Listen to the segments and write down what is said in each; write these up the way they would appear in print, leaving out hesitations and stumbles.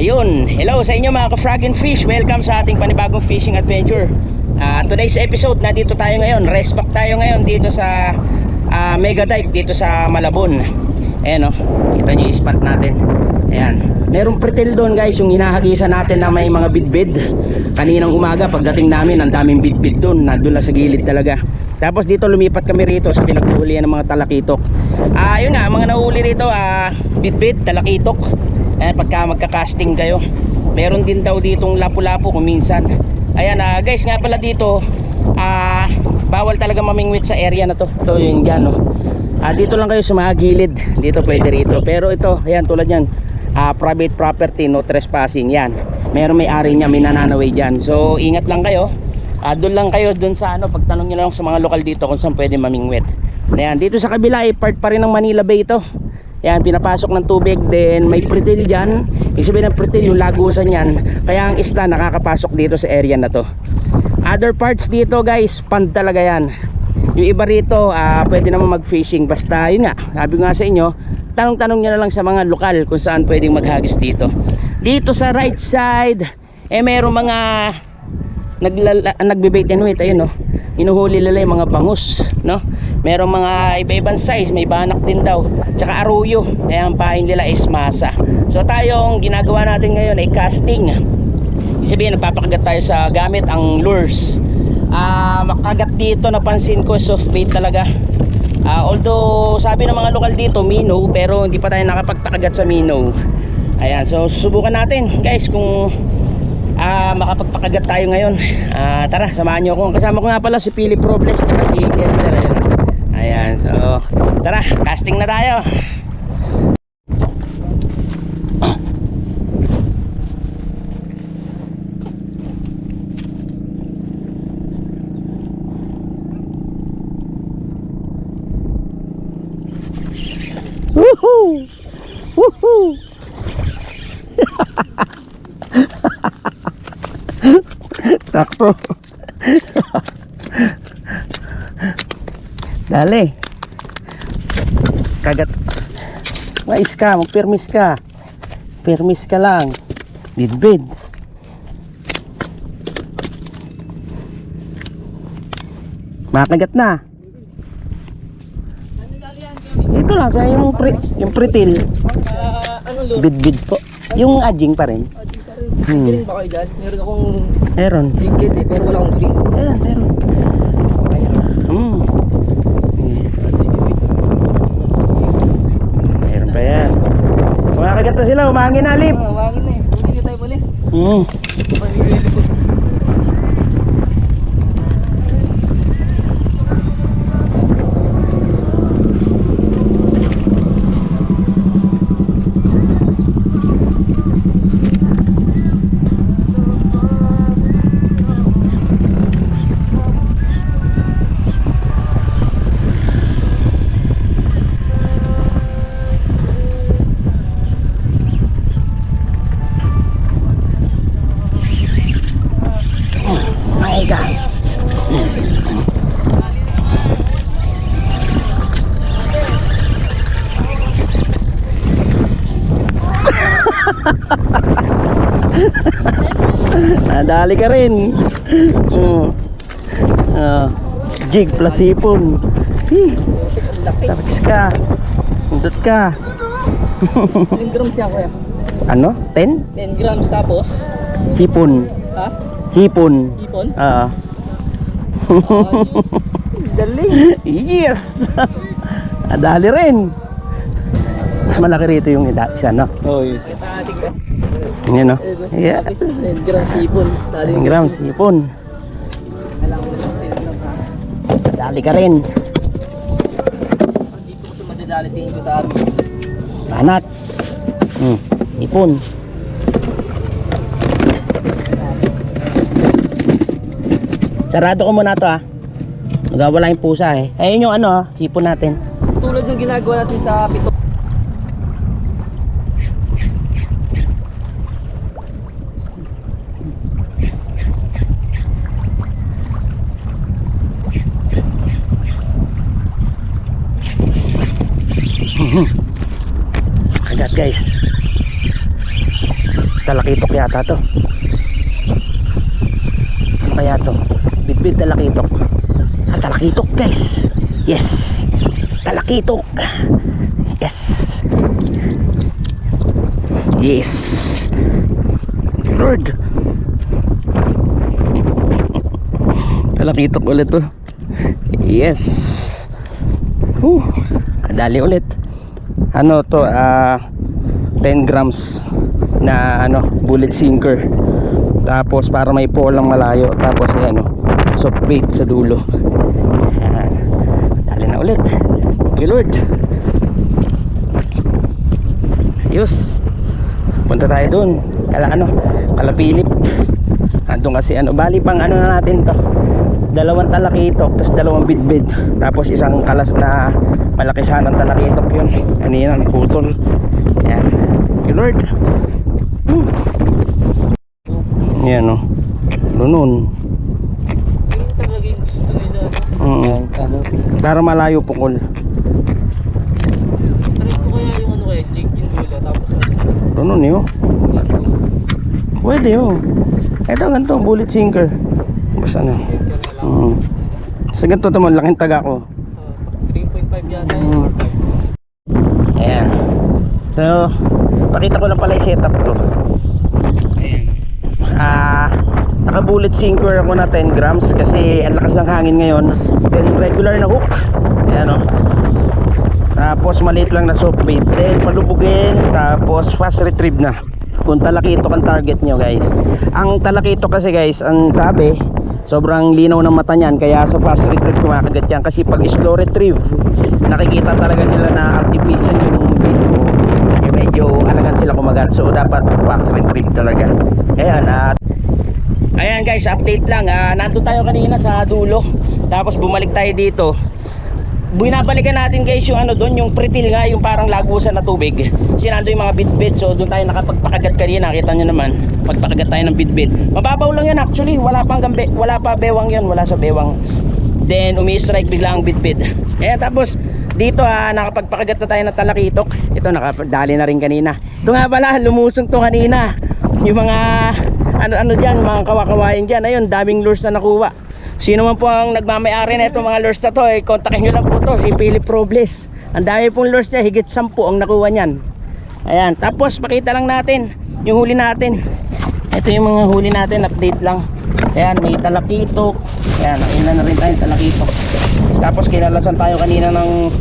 Ayun, hello sa inyo mga ka-frog and fish. Welcome sa ating panibagong fishing adventure. Today's episode, nandito tayo ngayon. Rest back tayo ngayon dito sa Mega Dive dito sa Malabon. Ayan o, kita nyo yung spot natin. Ayan, merong pretil doon guys, yung hinahagisan natin na may mga bidbid. Kaninang umaga pagdating namin, ang daming bidbid doon, nandun lang sa gilid talaga. Tapos dito lumipat kami rito sa pinaghuhulihan ng mga talakitok. Yun nga, mga nahuli rito, bidbid, talakitok. Pagka magka-casting kayo, meron din daw ditong lapu-lapu kung minsan. Ayan guys, nga pala dito bawal talaga mamingwit sa area na to. Ito yung dyan no. Dito lang kayo sa mga gilid, dito pwede rito. Pero ito, ayan tulad yan, private property, no trespassing yan. Meron may-ari niya, may nananaway dyan. So ingat lang kayo, doon lang kayo doon sa ano, pagtanong nyo lang sa mga lokal dito kung saan pwede mamingwit. Ayan, dito sa kabila part pa rin ng Manila Bay ito. Yan, pinapasok ng tubig, then may pretil dyan. Ibig sabihin ng pretil, yung lagusan yan. Kaya ang isda nakakapasok dito sa area na to. Other parts dito guys, pond talaga yan. Yung iba rito, pwede naman mag-fishing. Basta yun nga, sabi ko nga sa inyo, tanong-tanong nyo na lang sa mga lokal kung saan pwedeng maghagis dito. Dito sa right side, merong mga nagbibait and wait, ayun no. Hinuhuli nila yung mga bangus, no? Merong mga iba-ibang size, may banak din daw. Tsaka aruyo, kaya ang pain nila is masa. So tayong ginagawa natin ngayon ay casting. Ibig sabihin, nagpapakagat tayo sa gamit ang lures. Makagat dito, napansin ko, soft bait talaga. Although sabi ng mga lokal dito, minnow, pero hindi pa tayo nakapagpakagat sa minnow. Ayan, so susubukan natin guys kung makapagpakagat tayo ngayon. Tara, samahan nyo ako. Kasama ko nga pala si Philip Robles at si Chester. Ayan, so tara, casting na tayo. Woohoo! Woohoo! Takto. Dali. Kagat. Mais ka, magpermis ka. Permis ka lang. Bidbid. Makagat na. Ito lang sa yung pretil. Bidbid po. Yung adjing pa rin. Ring ba kayo dyan? Meron akong meron. ringgit pero wala akong ring. Ayan, meron. Meron pa yan. Kumakagat na sila, umangin na alip. Umangin na eh. Hindi tayo balis. Nadali ka rin. Jig plus sipon. Tapos ka. Undot ka. Ilang grams siya kuya? Ano? 10? 10 grams tapos? Hipon. Ha? Hipon. Ipon? Dali. Yes. Nadali rin. Mas malaki rito yung isa, no? Oo, yes. Yan, no? Yeah. 10 grams ipon. 10 grams hipon. Dali ka rin. Dito ko ito madadali tingin ko sa amin. Banat. Hipon. Sarado ko muna to Magawala yung pusa Ayun yung ano hipon natin. Tulad ng ginagawa natin sa pito. Agad guys. Talakitok yata to. Ano kaya to? Bitbit talakitok. Talakitok guys. Yes. Talakitok. Yes. Yes. Lord. Talakitok ulit to. Yes. Dali ulit. Ano to, 10 grams na bullet sinker. Tapos para may polang malayo. Tapos soft bait sa dulo. Ayan. Dali na ulit. Thank you Lord. Ayos. Punta tayo dun. Kalapilip. Andun kasi bali pang na natin to. 2 talakitok, tapos 2 bidbid, tapos isang kalas na malaki sanang talakitok yun. Kanina naputol. Ayan. Thank you Lord. Yan Lunun. Yung talagang gusto nila. Para malayo pukol. Try ko kaya yung kaya, jig yung dulo. Tapos Lunun yun. Pwede yun. Ito ganito, bullet sinker. Basta sa ganito naman, laking taga ko. 3.5 yata Mm. Ayan. So, pakita ko lang pala yung setup ko. Ayan. Naka bullet sinker ako na 10 grams kasi ang lakas ng hangin ngayon. Then regular na hook. Ayan Tapos maliit lang na soft bait. Then palubugin. Tapos fast retrieve na. Kung talakitok ang target nyo guys. Ang talakitok kasi guys, ang sabi, sobrang linaw ng mata niyan, kaya sa fast retrieve kumakagat yan. Kasi pag slow retrieve, nakikita talaga nila na artificial yung bait ko. Medyo alagan sila kumagat. So dapat fast retrieve talaga. Ayan guys, update lang. Nandun tayo kanina sa dulo. Tapos bumalik tayo dito. Binabalikan natin guys yung doon, yung pretil nga, yung parang lagusan na tubig. Sinando yung mga bidbid. So doon tayo nakapagpakagat kanina. Kita nyo naman, pagpakagat tayo ng bidbid. Mababaw lang yan actually. Wala pa bewang yun. Wala sa bewang. Then umi-strike bigla ang bidbid. Tapos dito nakapagpakagat na tayo ng talakitok. Ito nakadali na rin kanina. Ito nga pala, lumusong to kanina. Yung mga dyan, mga kawakawain dyan. Ayun, daming lures na nakuha. Sino man po ang nagmamayari na itong mga lures na to, kontakin nyo lang po to, si Philip Robles. Ang dami pong lures niya, higit 10 ang nakuha niyan. Ayan, tapos pakita lang natin yung huli natin. Ito yung mga huli natin, update lang. Ayan, may talakitok. Ayan, nakina na rin tayong talakitok. Tapos kinalasan tayo kanina ng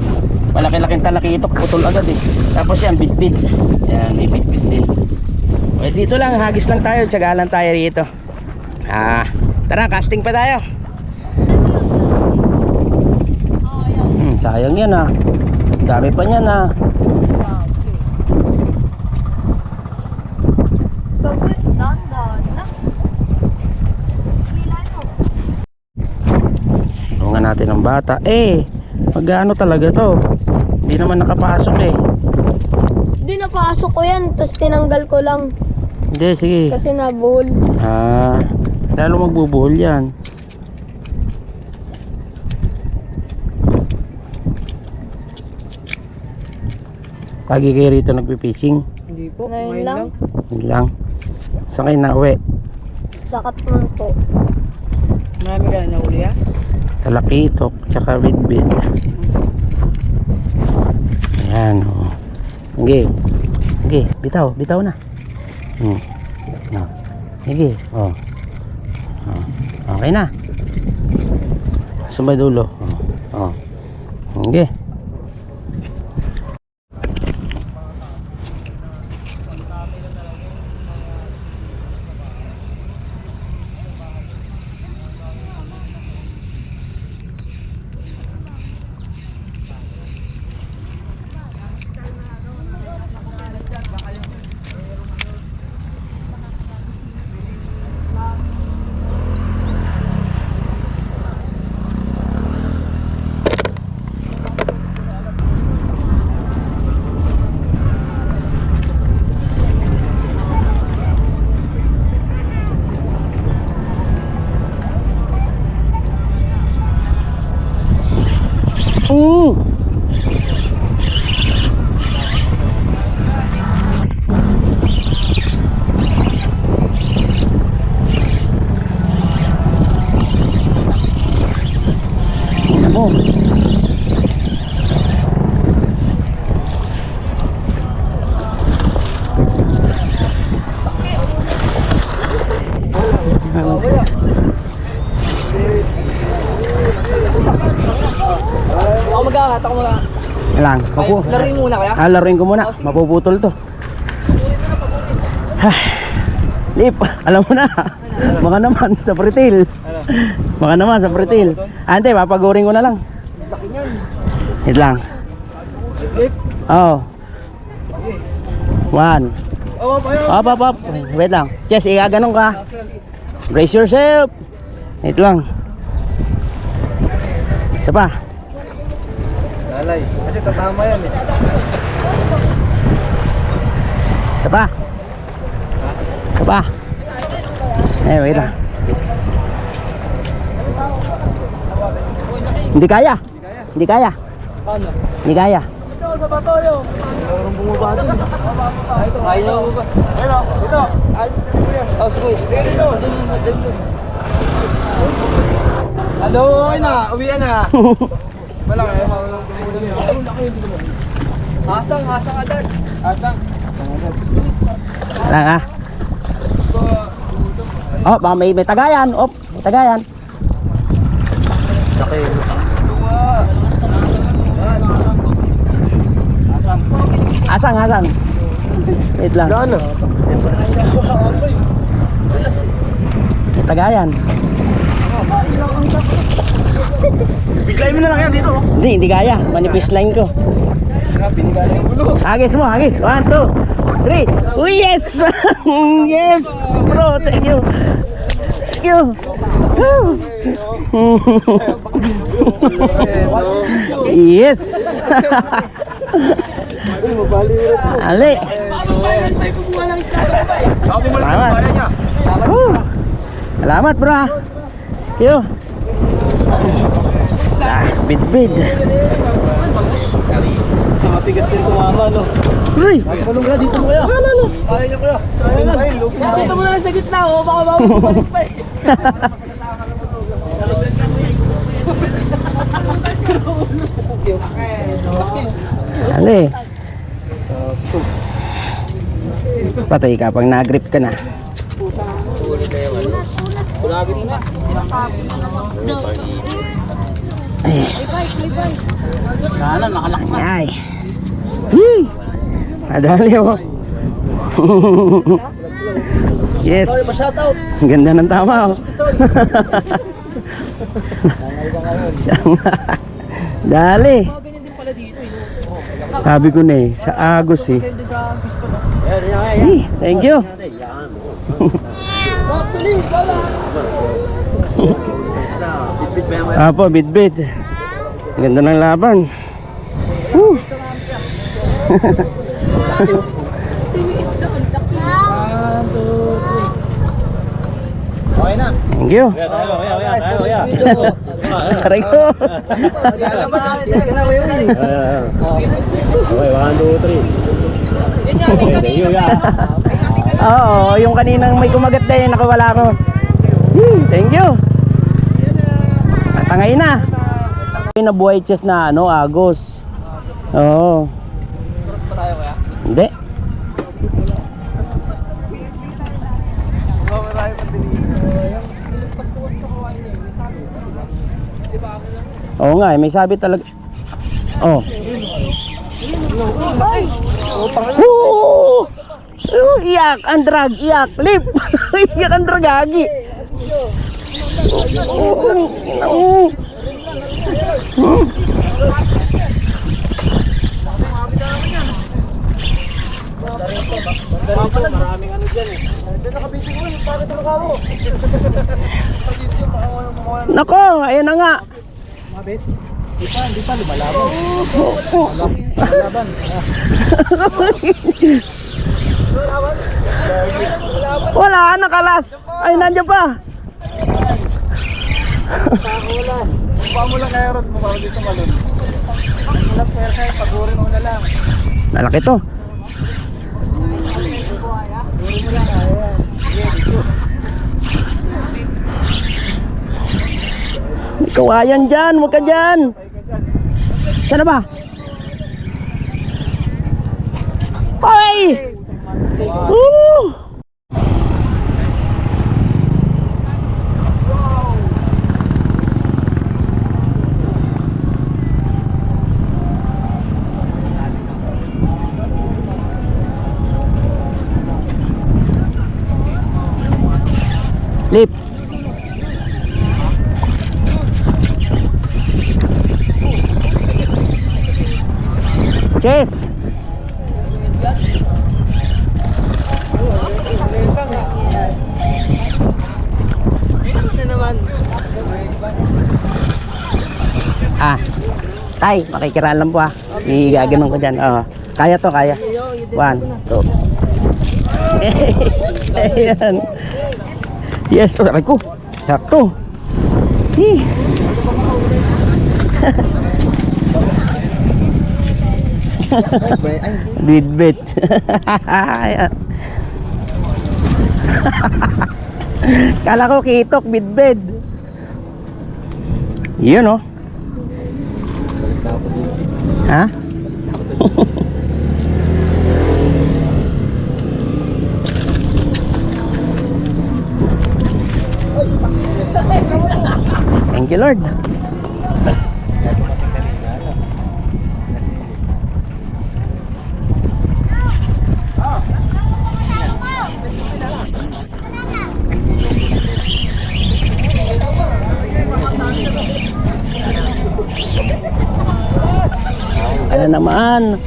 malaki-laking talakitok, putol agad Tapos yan, bit-bit. Ayan, may bit-bit din. Dito lang, hagis lang tayo, tiyagalan tayo rito. Tara, casting pa tayo. Sayang yan dami pa yan Tulungan natin ang bata. Magano talaga to. Hindi naman nakapasok Hindi napasok ko yan, tapos tinanggal ko lang. Hindi, sige. Kasi nabuhol. Lalo magbubuhol yan. Lagi kayo rito nagpipishing? Hindi po. Ngayon lang. Yun lang. Saan kayo nauwi? Sa Katmon po. Marami ka na uli Talakitok, tsaka bidbid. Ayan Sige. Sige, bitaw na. Sige, okay na. Sumay dulo. Sige. Lang. Laruin muna kaya? Laruin ko muna. Mapuputol to. Lip, alam mo na. Baka naman sa pretil. Baka naman sa pretil. Ante, papagurin ko na lang. Laki niyan. Hit lang. Oh. 1. Up. Wait lang. Chess, ganun ka. Brace yourself. Hit lang. Isa pa. Lalay, kasi tatama yan eh. Isa pa. Isa pa. Wait lang. Hindi kaya. Hindi kaya. Paano? Hindi kaya. Ito, sa bato yun. Marunong bumaba dun. Ayaw mo ba? Hello, dito. Oh, sige. Dito. Hello, okay na. Uwian na. Malaki. Hasang agad. Atang. Lang ah. Oh, baka may tagayan. Oh, may tagayan. Laki. Asang. Wait lang. Ano? May tagayan. Biglayin mo na lang yan dito. Hindi kaya. Manipis line ko. Pinigala yung gulo. Hagis mo, hagis. 1, 2, 3. Oh, yes! Yes! Bro, thank you. Thank you. Woo. Yes! Ali. Salamat. Woo. Salamat, bro. Thank you. Bid. Sa matigas din tumama, no? Uy! Malong ka, dito mo kaya. Kaya niya kuya. Kaya na. Dito mo na lang sa gitna, oh. Baka mabalik pa eh. Ali. Patay ka pag na-grip ka na. Yes. Sana, nakalaki na. Ay. Adali mo. Yes. Shoutout. Ang ganda ng tama oh. Dali. Ganyan din pala dito eh. Sabi ko na eh, sa Agos eh. Thank you. Apo, bit. Ganda ng laban. Woo. Okay na. Thank you. Aray ko. Okay, 1, 2, 3. Oo, yung kaninang may kumagat din, nakawala ko. Thank you. Matangay na. Yung nabuhay chest na ano, Agos. Oo. Pa tayo kaya? Hindi. Oo nga, may sabi talaga. Oh. Iyak, ang drag, iyak, lip. Iyak ang dragagi. Maraming ano dyan eh. Sino nakabitin ko yun? Bakit ano ka mo? Nako, ayun na nga. Mabit? Di pa, lumalaban. Wala, nakalas. Ay, nandiyan pa. Wala. Mukha mo lang kaya rod mo para dito malun. Walang pwersa eh, pagurin mo na lang. Malaki to. Pagurin mo lang, kaya. May kawayan dyan, huwag ka dyan. Saan na ba? Ay! Woo! Lip. Chess. Ah, tay, makikiraan lang po ah. Igaganon ko dyan. Oh. Kaya to, kaya. 1, 2. Ayan. Yes, aray ko. Sakto. Hi. Bidbit. Kala ko kitok, bidbit. Yun oh. Ha? Thank you, Lord. Ano naman?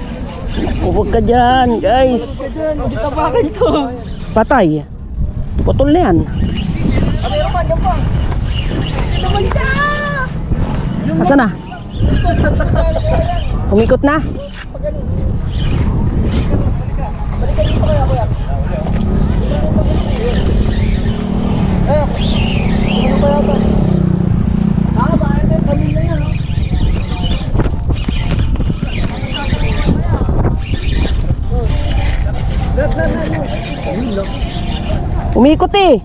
Huwag ka dyan, guys. Patay. Putol na yan. Asa na? Umikot na? Umikot eh.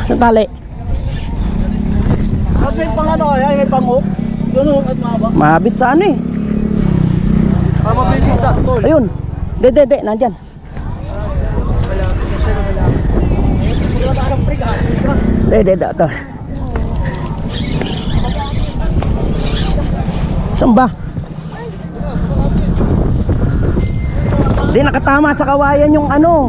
Sa tali. Kasi pang ano kaya, may pang-hook. Doon at mababa. Mabit sa ano eh. Para mabilis ka, tol. Ayun. De, nandyan. De, ito. Saan ba? Di, nakatama sa kawayan yung ano.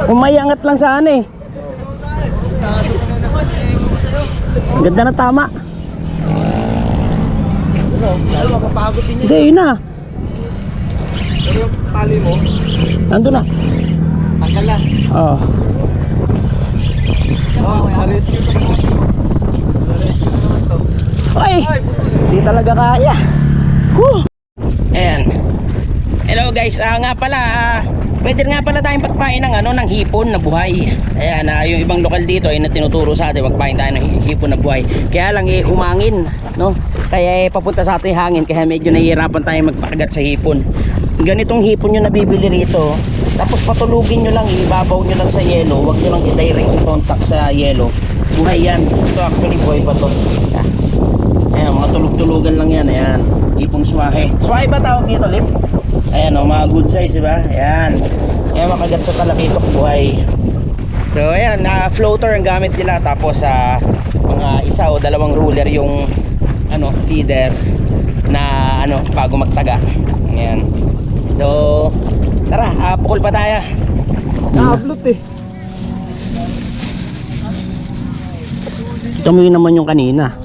Umayangat lang saan eh. Ang ganda na tama. Hindi, yun na. Pero yung tali mo, Nandun na. tanggal na. Oo. Rescue to. Rescue naman to. Ay! Di talaga kaya. Whew. Ayan. Hello guys, nga pala, pwede nga pala tayong pagpain ng ano, ng hipon na buhay. Ayan, yung ibang lokal dito ay tinuturo sa atin magpain tayo ng hipon na buhay. Kaya lang humangin, no? Kaya papunta sa ating hangin, kaya medyo nahihirapan tayo magpakagat sa hipon. Ganitong hipon yung nabibili rito. Tapos patulugin nyo lang, ibabaw nyo lang sa yelo. Huwag nyo lang i-direct contact sa yelo. Buhay yan. Ito actually buhay pa to. Ayan, mga tulog-tulugan lang yan. Ayan, hipong swahe. Swahe ba tawag dito, Lip? Ayan o, mga good size, diba? Ayan. Ayan, makagat sa talakitok buhay. So, ayan, floater ang gamit nila. Tapos, mga isa o dalawang ruler yung ano, leader na ano, bago magtaga. Ayan. So, tara, pukul pa tayo. Nakablot eh. Ito mo yun naman yung kanina.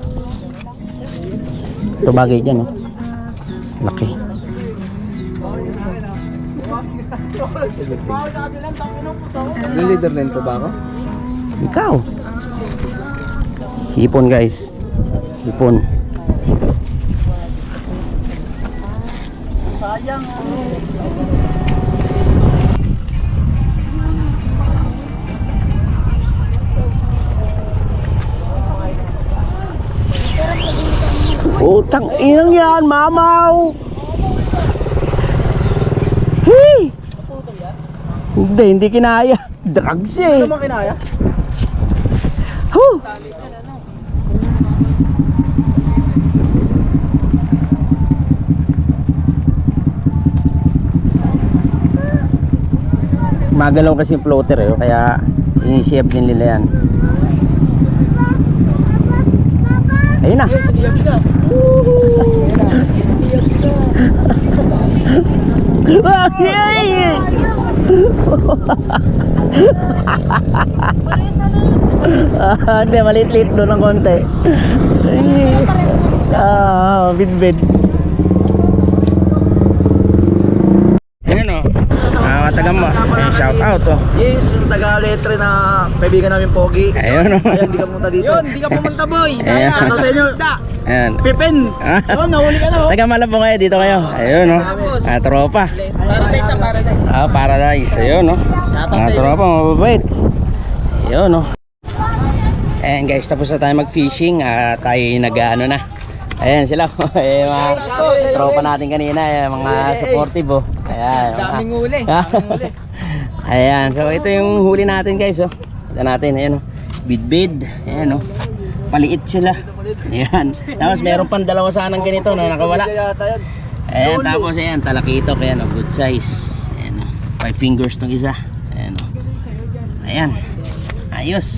Ito bagay dyan, oh. Laki. Leader din ko ba ako? Ikaw. Hipon guys. Hipon. Sayang. Utang inang yan, mamaw. Hey! Hindi kinaya. Drugs eh. Ano mo kinaya? Huh! Magalaw kasi yung floater eh, kaya sinisave din nila yan. Ayun na. Hindi, maliit-liit doon ng konti. Bid-bid. Ayun o. Matagam mo. Shout out o. James, yung taga-letre na kaibigan namin Pogi. Ayun o. Ayun, di ka pumunta dito. Yun, di ka pumunta boy. Ayan. Sayang. Ano tayo nyo? Ayan. Pipin! Yun, nahuli ka na oh. Taga Malabon kayo, dito kayo. Ayun o. Tropa. Paradise sa paradise. Paradise. Ayun o. Tropa, mababait. Ayun o. Ayan guys, tapos na tayo mag-fishing. Tayo nag-ano na. Ayan sila. Mga tropa natin kanina. Mga supportive oh. Ayan. Daming huli. Ayan. So ito yung huli natin guys oh. Ito natin. Ayan oh. Bid-bid. Ayan oh. Paliit sila. Ayan. Tapos meron pang dalawa sanang ganito na nakawala. Ayan. Tapos ayan. Talakitok. Ayan oh. Good size. Ayan oh. 5 fingers tong isa. Ayan oh. Ayan. Ayos.